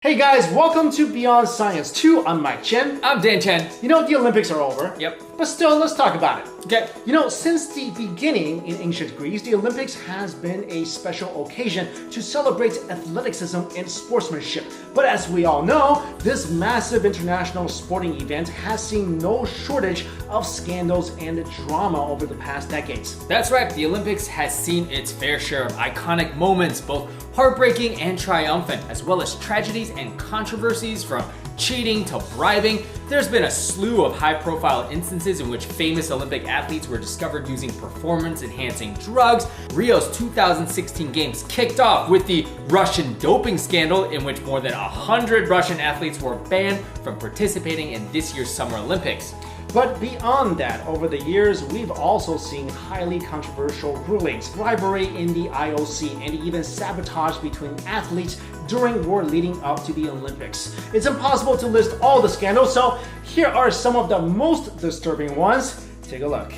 Hey guys, welcome to Beyond Science 2. I'm Mike Chen. I'm Dan Chen. You know, the Olympics are over. Yep. But still, let's talk about it. Okay. You know, since the beginning in ancient Greece, the Olympics has been a special occasion to celebrate athleticism and sportsmanship. But as we all know, this massive international sporting event has seen no shortage of scandals and drama over the past decades. That's right, the Olympics has seen its fair share of iconic moments, both heartbreaking and triumphant, as well as tragedies and controversies from cheating to bribing. There's been a slew of high-profile instances in which famous Olympic athletes were discovered using performance-enhancing drugs. Rio's 2016 Games kicked off with the Russian doping scandal, in which more than 100 Russian athletes were banned from participating in this year's Summer Olympics. But beyond that, over the years, we've also seen highly controversial rulings, rivalry in the IOC, and even sabotage between athletes during or leading up to the Olympics. It's impossible to list all the scandals, so here are some of the most disturbing ones. Take a look.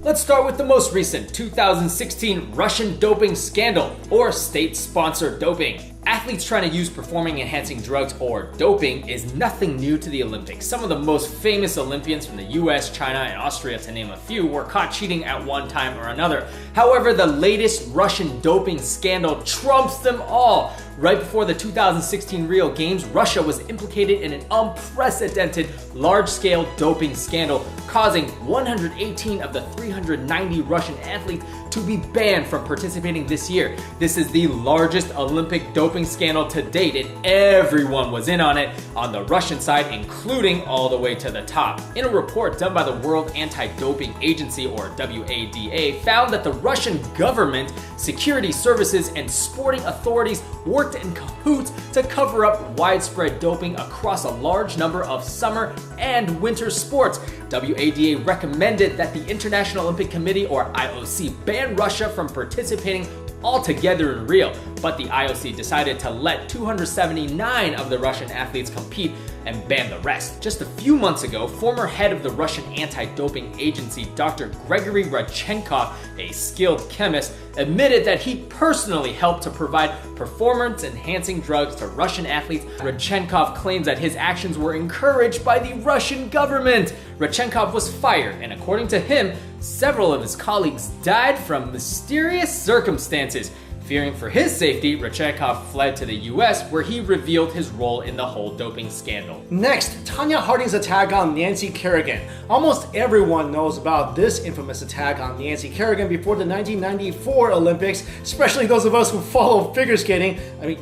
Let's start with the most recent 2016 Russian doping scandal, or state-sponsored doping. Athletes trying to use performing-enhancing drugs or doping is nothing new to the Olympics. Some of the most famous Olympians from the US, China, and Austria, to name a few, were caught cheating at one time or another. However, the latest Russian doping scandal trumps them all. Right before the 2016 Rio Games, Russia was implicated in an unprecedented large-scale doping scandal, causing 118 of the 390 Russian athletes to be banned from participating this year. This is the largest Olympic doping scandal to date, and everyone was in on it on the Russian side, including all the way to the top. In a report done by the World Anti-Doping Agency, or WADA, found that the Russian government, security services, and sporting authorities worked in cahoots to cover up widespread doping across a large number of summer and winter sports. WADA recommended that the International Olympic Committee, or IOC, ban Russia from participating altogether in Rio, but the IOC decided to let 279 of the Russian athletes compete and ban the rest. Just a few months ago, former head of the Russian anti-doping agency, Dr. Gregory Rodchenkov, a skilled chemist, admitted that he personally helped to provide performance-enhancing drugs to Russian athletes. Rodchenkov claims that his actions were encouraged by the Russian government. Rodchenkov was fired, and according to him, several of his colleagues died from mysterious circumstances. Fearing for his safety, Rodchenkov fled to the US, where he revealed his role in the whole doping scandal. Next, Tonya Hardings' attack on Nancy Kerrigan. Almost everyone knows about this infamous attack on Nancy Kerrigan before the 1994 Olympics, especially those of us who follow figure skating. I mean,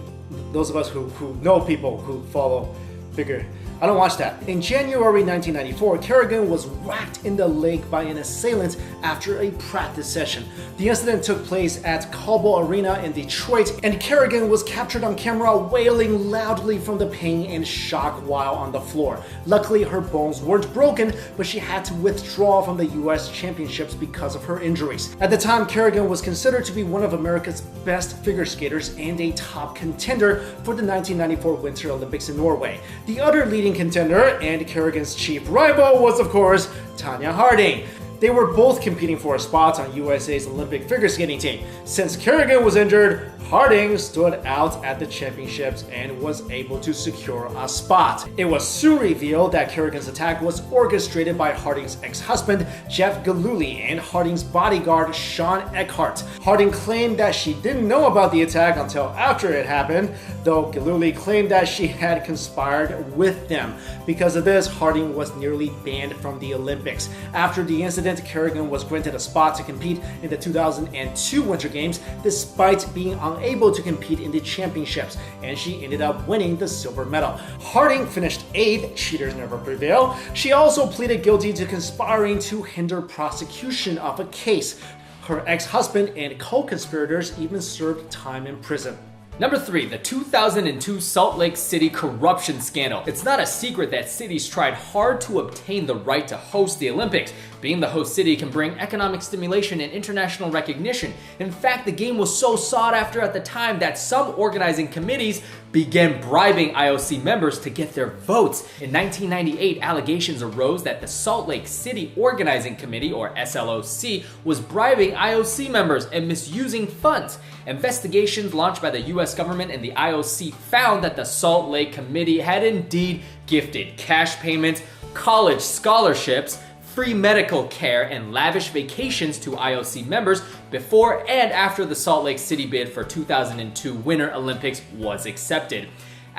those of us who know people who follow figure. I don't watch that. In January 1994, Kerrigan was whacked in the leg by an assailant after a practice session. The incident took place at Cobo Arena in Detroit, and Kerrigan was captured on camera wailing loudly from the pain and shock while on the floor. Luckily, her bones weren't broken, but she had to withdraw from the US Championships because of her injuries. At the time, Kerrigan was considered to be one of America's best figure skaters and a top contender for the 1994 Winter Olympics in Norway. The other leading contender and Kerrigan's chief rival was, of course, Tonya Harding. They were both competing for a spot on USA's Olympic figure skating team. Since Kerrigan was injured, Harding stood out at the championships and was able to secure a spot. It was soon revealed that Kerrigan's attack was orchestrated by Harding's ex-husband, Jeff Gillooly, and Harding's bodyguard, Sean Eckhart. Harding claimed that she didn't know about the attack until after it happened, though Gillooly claimed that she had conspired with them. Because of this, Harding was nearly banned from the Olympics. After the incident, Kerrigan was granted a spot to compete in the 2002 Winter Games, despite being unable to compete in the championships, and she ended up winning the silver medal. Harding finished 8th, cheaters never prevail. She also pleaded guilty to conspiring to hinder prosecution of a case. Her ex-husband and co-conspirators even served time in prison. Number 3, the 2002 Salt Lake City corruption scandal. It's not a secret that cities tried hard to obtain the right to host the Olympics. Being the host city can bring economic stimulation and international recognition. In fact, the game was so sought after at the time that some organizing committees began bribing IOC members to get their votes. In 1998, allegations arose that the Salt Lake City Organizing Committee, or SLOC, was bribing IOC members and misusing funds. Investigations launched by the US government and the IOC found that the Salt Lake Committee had indeed gifted cash payments, college scholarships, free medical care, and lavish vacations to IOC members before and after the Salt Lake City bid for 2002 Winter Olympics was accepted.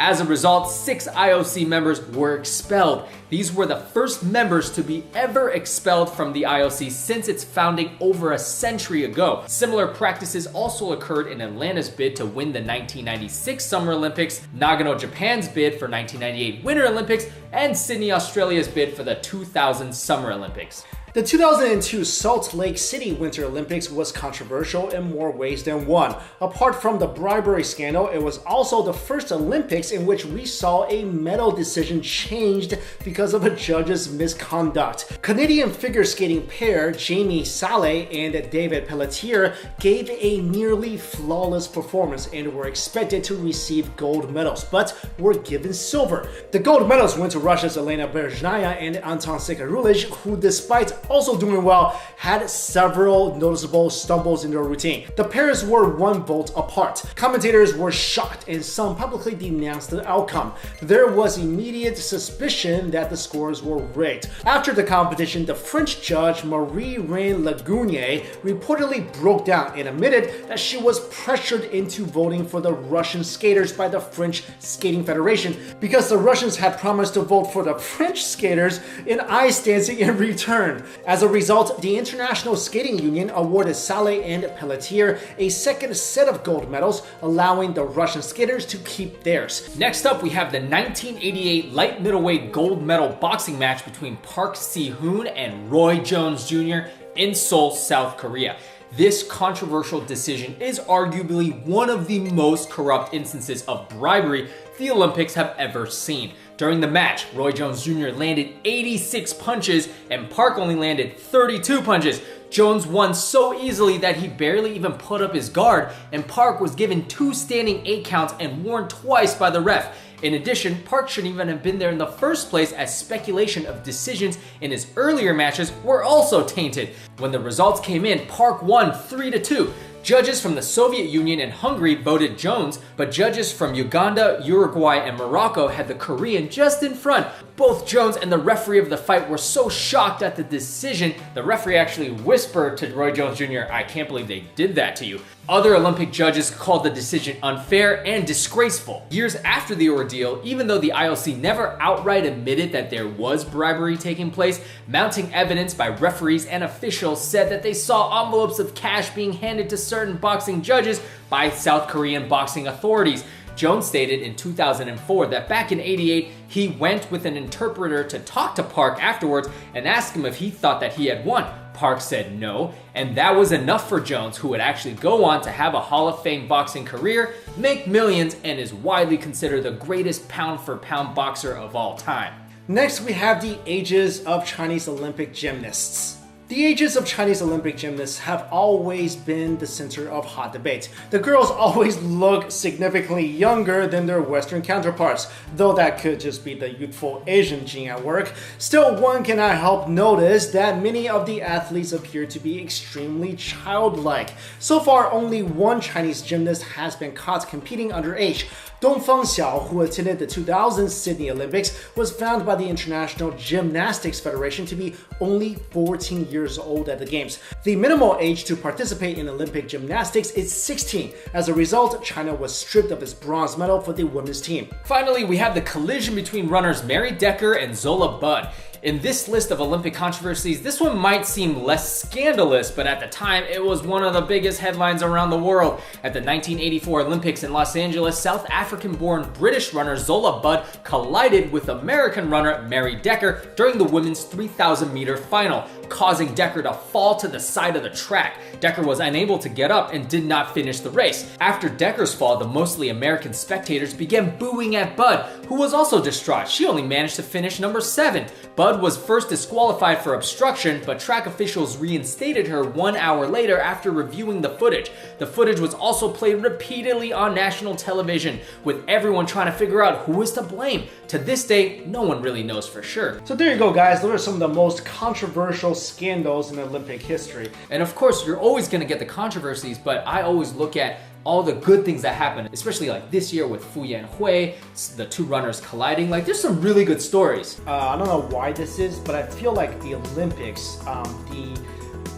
As a result, 6 IOC members were expelled. These were the first members to be ever expelled from the IOC since its founding over a century ago. Similar practices also occurred in Atlanta's bid to win the 1996 Summer Olympics, Nagano, Japan's bid for 1998 Winter Olympics, and Sydney, Australia's bid for the 2000 Summer Olympics. The 2002 Salt Lake City Winter Olympics was controversial in more ways than one. Apart from the bribery scandal, it was also the first Olympics in which we saw a medal decision changed because of a judge's misconduct. Canadian figure skating pair Jamie Salé and David Pelletier gave a nearly flawless performance and were expected to receive gold medals, but were given silver. The gold medals went to Russia's Elena Berezhnaya and Anton Sekarulich, who despite also doing well, had several noticeable stumbles in their routine. The pairs were 1 vote apart. Commentators were shocked and some publicly denounced the outcome. There was immediate suspicion that the scores were rigged. After the competition, the French judge Marie-Reine Lagunier reportedly broke down and admitted that she was pressured into voting for the Russian skaters by the French Skating Federation because the Russians had promised to vote for the French skaters in ice dancing in return. As a result, the International Skating Union awarded Salé and Pelletier a second set of gold medals, allowing the Russian skaters to keep theirs. Next up, we have the 1988 light middleweight gold medal boxing match between Park Si-hoon and Roy Jones Jr. in Seoul, South Korea. This controversial decision is arguably one of the most corrupt instances of bribery the Olympics have ever seen. During the match, Roy Jones Jr. landed 86 punches and Park only landed 32 punches. Jones won so easily that he barely even put up his guard, and Park was given 2 standing 8 counts and warned twice by the ref. In addition, Park shouldn't even have been there in the first place, as speculation of decisions in his earlier matches were also tainted. When the results came in, Park won 3-2. Judges from the Soviet Union and Hungary voted Jones, but judges from Uganda, Uruguay, and Morocco had the Korean just in front. Both Jones and the referee of the fight were so shocked at the decision, the referee actually whispered to Roy Jones Jr., "I can't believe they did that to you." Other Olympic judges called the decision unfair and disgraceful. Years after the ordeal, even though the IOC never outright admitted that there was bribery taking place, mounting evidence by referees and officials said that they saw envelopes of cash being handed to certain boxing judges by South Korean boxing authorities. Jones stated in 2004 that back in '88, he went with an interpreter to talk to Park afterwards and ask him if he thought that he had won. Park said no, and that was enough for Jones, who would actually go on to have a Hall of Fame boxing career, make millions, and is widely considered the greatest pound-for-pound boxer of all time. Next, we have the ages of Chinese Olympic gymnasts. The ages of Chinese Olympic gymnasts have always been the center of hot debate. The girls always look significantly younger than their Western counterparts, though that could just be the youthful Asian gene at work. Still, one cannot help notice that many of the athletes appear to be extremely childlike. So far, only one Chinese gymnast has been caught competing underage. Dongfeng Xiao, who attended the 2000 Sydney Olympics, was found by the International Gymnastics Federation to be only 14 years old at the Games. The minimal age to participate in Olympic gymnastics is 16. As a result, China was stripped of its bronze medal for the women's team. Finally, we have the collision between runners Mary Decker and Zola Budd. In this list of Olympic controversies, this one might seem less scandalous, but at the time, it was one of the biggest headlines around the world. At the 1984 Olympics in Los Angeles, South African-born British runner Zola Budd collided with American runner Mary Decker during the women's 3,000-meter final. causing Decker to fall to the side of the track. Decker was unable to get up and did not finish the race. After Decker's fall, the mostly American spectators began booing at Bud, who was also distraught. She only managed to finish number 7. Bud was first disqualified for obstruction, but track officials reinstated her 1 hour later after reviewing the footage. The footage was also played repeatedly on national television, with everyone trying to figure out who is to blame. To this day, no one really knows for sure. So there you go, guys. Those are some of the most controversial scandals in Olympic history. And of course, you're always going to get the controversies, but I always look at all the good things that happened, especially like this year with Fu Yanhui, the 2 runners colliding. Like, there's some really good stories. I don't know why this is, but I feel like the Olympics,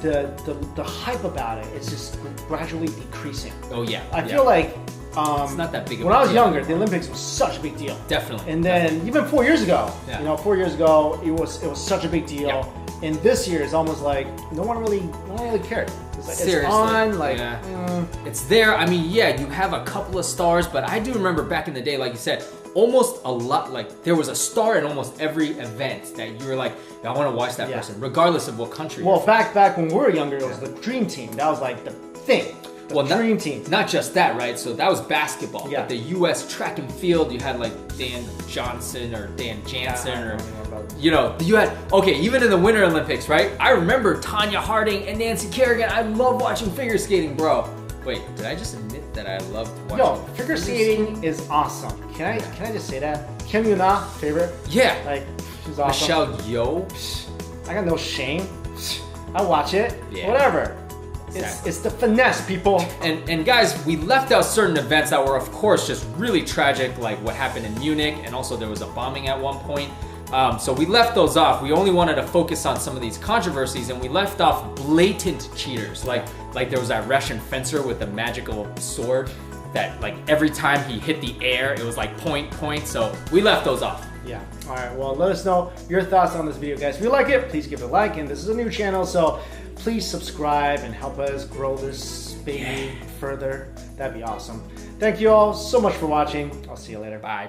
the hype about it is just gradually decreasing. Oh yeah. I feel like it's not that big of a when I was deal. younger, the Olympics was such a big deal. Definitely. And then even 4 years ago, Yeah. 4 years ago, it was such a big deal. Yeah. And this year is almost like no one really cared. It's like Seriously. it's on, like It's there. I mean, yeah, you have a couple of stars, but I do remember back in the day, like you said, almost a lot, like there was a star in almost every event that you were like, I want to watch that person, regardless of what country. Well, back when we were younger, it was the Dream Team. That was like the thing. The Dream Team. Not just that, right? So that was basketball. Yeah. But the U.S. track and field, you had like Dan Johnson or Dan Jansen, or you had even in the Winter Olympics, right? I remember Tonya Harding and Nancy Kerrigan. I love watching figure skating, bro. Wait, did I just admit that I loved watching? Yo, figure skating is awesome. Can I just say that? Kim Yuna, favorite. Yeah. Like, she's awesome. Michelle Yeoh. I got no shame. I watch it. Yeah. Whatever. Exactly. It's the finesse, people. And guys, we left out certain events that were, of course, just really tragic, like what happened in Munich, and also there was a bombing at one point. So we left those off. We only wanted to focus on some of these controversies, and we left off blatant cheaters. Like there was that Russian fencer with the magical sword that, like, every time he hit the air, it was like point. So we left those off. Yeah. All right. Well, let us know your thoughts on this video, guys. If you like it, please give it a like. And this is a new channel, so please subscribe and help us grow this baby further. That'd be awesome. Thank you all so much for watching. I'll see you later. Bye.